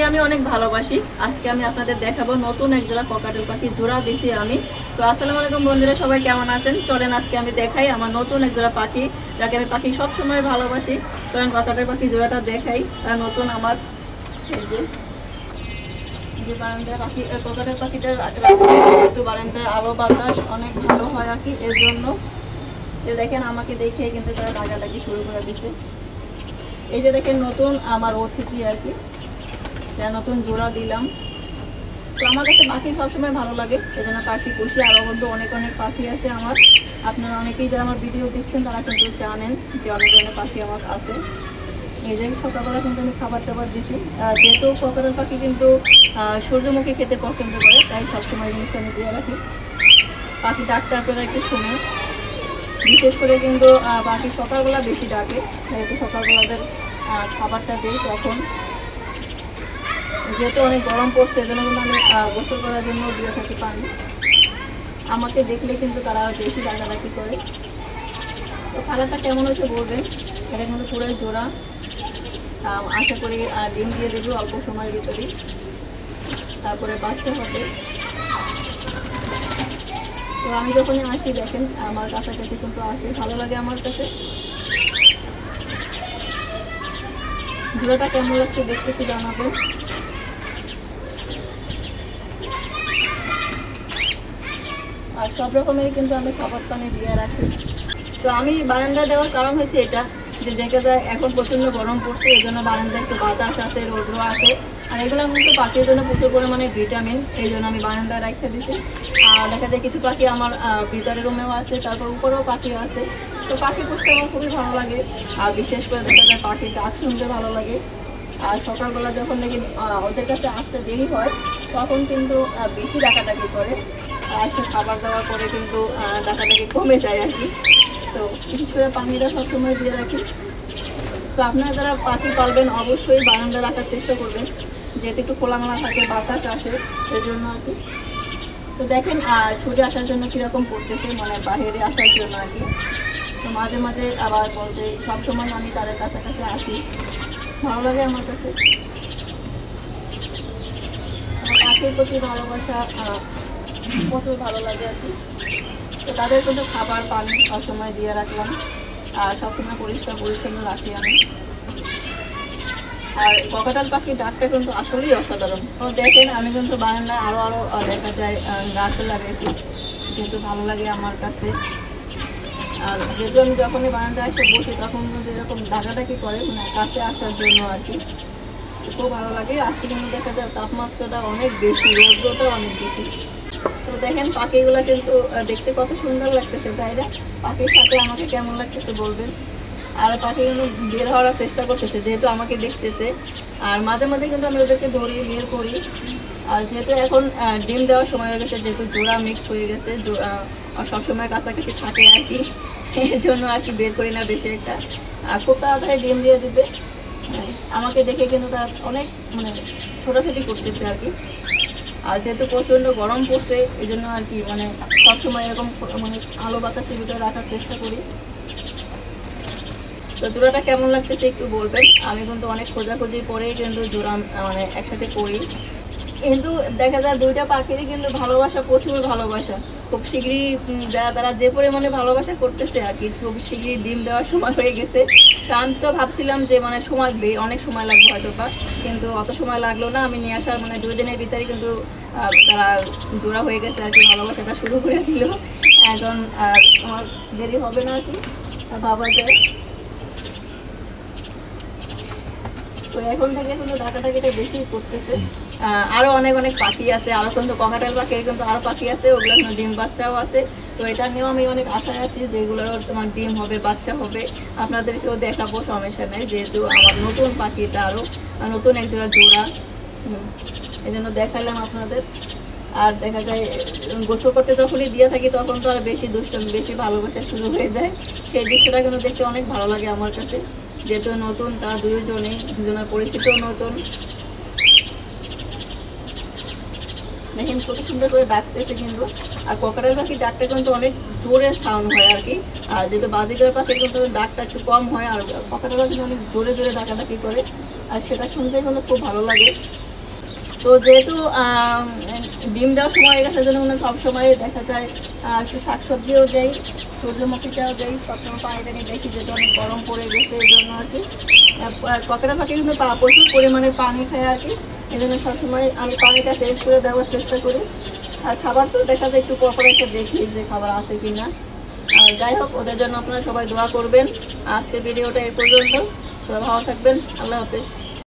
আমি অনেক ভালোবাসি। আজকে আমি আপনাদের দেখাবো নতুন এক জোড়া ককাটেল পাখি জোড়া দিছি আমি। তো আসসালামু আলাইকুম বন্ধুরা, সবাই কেমন আছেন? চলেন আজকে আমি দেখাই আমার নতুন এক জোড়া পাখি, যাকে আমি পাখি সবসময় ভালোবাসি। চলেন ককাটেল পাখি জোড়াটা দেখাই। নতুন আমার এই যে বারান্দায় পাখি ককাটেল পাখিটা রাখছি, যেহেতু বারান্দায় আলো বাতাস অনেক ভালো হয় আর কি, এর জন্য দেখেন আমাকে দেখে কিন্তু তারা লাগালাগি শুরু করে দিচ্ছে। এই যে দেখেন নতুন আমার অতিথি আর কি, নতুন জোড়া দিলাম। তো আমার কাছে পাখি সবসময় ভালো লাগে, এই জন্য পাখি পুষি। আরও কিন্তু অনেক অনেক পাখি আছে আমার। আপনারা অনেকেই যারা আমার ভিডিও দেখছেন তারা কিন্তু জানেন যে অনেক অনেক পাখি আমার আছে। এই যে সকালবেলা কিন্তু আমি খাবার টাবার দিছি, যেহেতু ককাটেল পাখি কিন্তু সূর্যমুখী খেতে পছন্দ করে, তাই সবসময় জিনিসটা আমি দিয়ে রাখি। পাখি ডাকটা আপনারা একটু শুনেন, বিশেষ করে কিন্তু পাখি সকালবেলা বেশি ডাকে, যেহেতু সকালবেলাদের খাবারটা দিই তখন। যেহেতু অনেক গরম পড়ছে, এজন্য কিন্তু আমি গোসল করার জন্য দিয়ে থাকি পানি। আমাকে দেখলে কিন্তু তারা বেশি ডাকাডাকি করে। তো খাবারটা কেমন হয়েছে বলবেন। এটা কিন্তু পুরো জোড়া, আশা করি ডিম দিয়ে দেবো অল্প সময়ের ভিতরেই, তারপরে বাচ্চা হবে। তো আমি যখনই আসি দেখেন আমার কাছাকাছি কিন্তু আসে, ভালো লাগে আমার কাছে। জোড়াটা কেমন লাগছে দেখতে একটু জানাবেন। আর সব রকমের কিন্তু আমি খাবার পানি দিয়ে রাখি। তো আমি বারান্দা দেওয়ার কারণ হয়েছে এটা, যে দেখা যায় এখন প্রচণ্ড গরম পড়ছে, এই জন্য বারান্দায় একটু বাতাস আছে, রৌদ্র আছে। আর এগুলো কিন্তু পাখির জন্য প্রচুর পরিমাণে ভিটামিন, এই জন্য আমি বারান্দায় রেখে দিছি। আর দেখা যায় কিছু পাখি আমার ভিতরের রুমেও আছে, তারপর উপরেও পাখি আছে। তো পাখি পুষতে আমার খুবই ভালো লাগে। আর বিশেষ করে দেখা যায় পাখির ডাক শুনতে ভালো লাগে। আর সকালবেলা যখন দেখি ওদের কাছে আসতে দেরি হয়, তখন কিন্তু বেশি ডাকাডাকি করে। আর সে খাবার দাবার পরে কিন্তু ডাকাডাকি কমে যায় আর কি। তো বিশেষ করে পানিটা সবসময় দিয়ে রাখি। তো আপনারা যারা পাখি পালবেন অবশ্যই বারান্দা রাখার চেষ্টা করবেন, যেহেতু একটু খোলামেলা থাকে, বাতাস আসে, সেজন্য আর কি। তো দেখেন ছুটে আসার জন্য কীরকম করতেছে, মানে বাইরে আসার জন্য আর কি। তো মাঝে মাঝে আবার বলতে সবসময় আমি তাদের কাছাকাছি আসি, ভালো লাগে আমার কাছে। আমার পাখির প্রতি ভালোবাসা প্রচুর ভালো লাগে আর কি। তো তাদের কিন্তু খাবার পানি সবসময় দিয়ে রাখলাম, আর সবসময় পরিষ্কার পরিচ্ছন্ন রাখি আমি। আর ককাটেল পাখির ডাকটা কিন্তু আসলেই অসাধারণ। তো দেখেন আমি কিন্তু বারান্দায় আরও দেখা যায় গাছও লাগাইছি, যেহেতু ভালো লাগে আমার কাছে। আর যেহেতু আমি যখনই বারান্দায় এসে বসি তখন কিন্তু এরকম ডাকাডাকি করে, মানে কাছে আসার জন্য আর কি। খুব ভালো লাগে। আজকে কিন্তু দেখা যায় তাপমাত্রাটা অনেক বেশি, রৌদ্রটা অনেক বেশি। তো দেখেন পাখিগুলো কিন্তু দেখতে কত সুন্দর লাগতেছে, তাই না? পাখির সাথে আমাকে কেমন লাগতেছে বলবেন। আর পাখিগুলো বের হওয়ার চেষ্টা করতেছে, যেহেতু আমাকে দেখতেছে। আর মাঝে মাঝে কিন্তু আমি ওদেরকে ধরি বের করি। আর যেহেতু এখন ডিম দেওয়ার সময় হয়ে গেছে, যেহেতু জোড়া মিক্স হয়ে গেছে, সবসময় কাছাকাছি থাকে আর কি, এই জন্য আর কি বের করি না বেশি একটা। আর খুব তাড়াতাড়ি ডিম দিয়ে দেবে। আমাকে দেখে কিন্তু তারা অনেক মানে ছোটাছুটি করতেছে আর কি। আর যেহেতু প্রচণ্ড গরম পড়ছে, এই জন্য আর কি মানে সবসময় এরকম মানে আলো বাতাসের ভিতরে রাখার চেষ্টা করি। তো জোড়াটা কেমন লাগতেছে একটু বলবেন। আমি কিন্তু অনেক খোঁজাখুঁজির পরেই কিন্তু জোড়া মানে একসাথে করি। কিন্তু দেখা যায় দুইটা পাখিরই কিন্তু ভালোবাসা, প্রচুর ভালোবাসা। খুব শীঘ্রই তারা যে পরিমাণে ভালোবাসা করতেছে আর কি, খুব শীঘ্রই ডিম দেওয়ার সময় হয়ে গেছে। তো আমি তো ভাবছিলাম যে মানে সময় অনেক সময় লাগবে হয়তো বা, কিন্তু অত সময় লাগলো না। আমি নিয়ে আসার মানে 2 দিনের ভিতরে কিন্তু তারা জোড়া হয়ে গেছে আর কি, ভালোবাসাটা শুরু করে দিল। এখন আমার দেরি হবে না আর কি, ভাবা যায়। তো এখন থেকে কিন্তু ডাকাডাকিটা বেশি করতেছে। আরও অনেক অনেক পাখি আছে, আরও কিন্তু ককাটেল পাখির কিন্তু আরও পাখি আছে, ওগুলো কিন্তু ডিম বাচ্চাও আছে। তো এটা নিয়েও আমি অনেক আশায় আছি, যেগুলোর তোমার ডিম হবে, বাচ্চা হবে, আপনাদেরকেও দেখাবো, সমস্যা নেই। যেহেতু আমার নতুন পাখিটা আরও নতুন একজোড়া জোড়া, এই জন্য দেখালাম আপনাদের। আর দেখা যায় গোসল করতে যখনই দিয়ে থাকি তখন তো আর বেশি দুষ্টমি, বেশি ভালোবাসা শুরু হয়ে যায়। সেই দৃশ্যটা কিন্তু দেখতে অনেক ভালো লাগে আমার কাছে, যেহেতু নতুন তারা দুজনের পরিস্থিতিও নতুন। দেখেন কত সুন্দর করে ডাকতেছে কিন্তু। আর ককাটেল পাখির ডাকটা কিন্তু অনেক জোরে সাউন্ড হয় আর কি। আর যেহেতু বাজিগার পাখির কিন্তু ডাকটা একটু কম হয়, আর ককাটেল পাখি অনেক জোরে জোরে ডাকাডাকি করে, আর সেটা শুনতে কিন্তু খুব ভালো লাগে। তো যেহেতু ডিম দেওয়ার সময় হয়ে গেছে, জন্য সবসময় দেখা যায় একটু শাকসবজিও দেই, সূর্যমুখীটাও দেই, সবসময় পানিটা নিয়ে দেখি যেহেতু অনেক গরম পড়ে গেছে, এই জন্য আর কি ককেটেল পাখি কিন্তু প্রচুর পরিমাণে পানি খায় আর কি, এই জন্য সবসময় আমি পানিটা চেঞ্জ করে দেওয়ার চেষ্টা করি। আর খাবার তো দেখা যায় একটু পর একটা দেখি যে খাবার আছে কি না। আর যাই হোক, ওদের জন্য আপনারা সবাই দোয়া করবেন। আজকের ভিডিওটা এই পর্যন্ত, সবাই ভালো থাকবেন, আল্লাহ হাফেজ।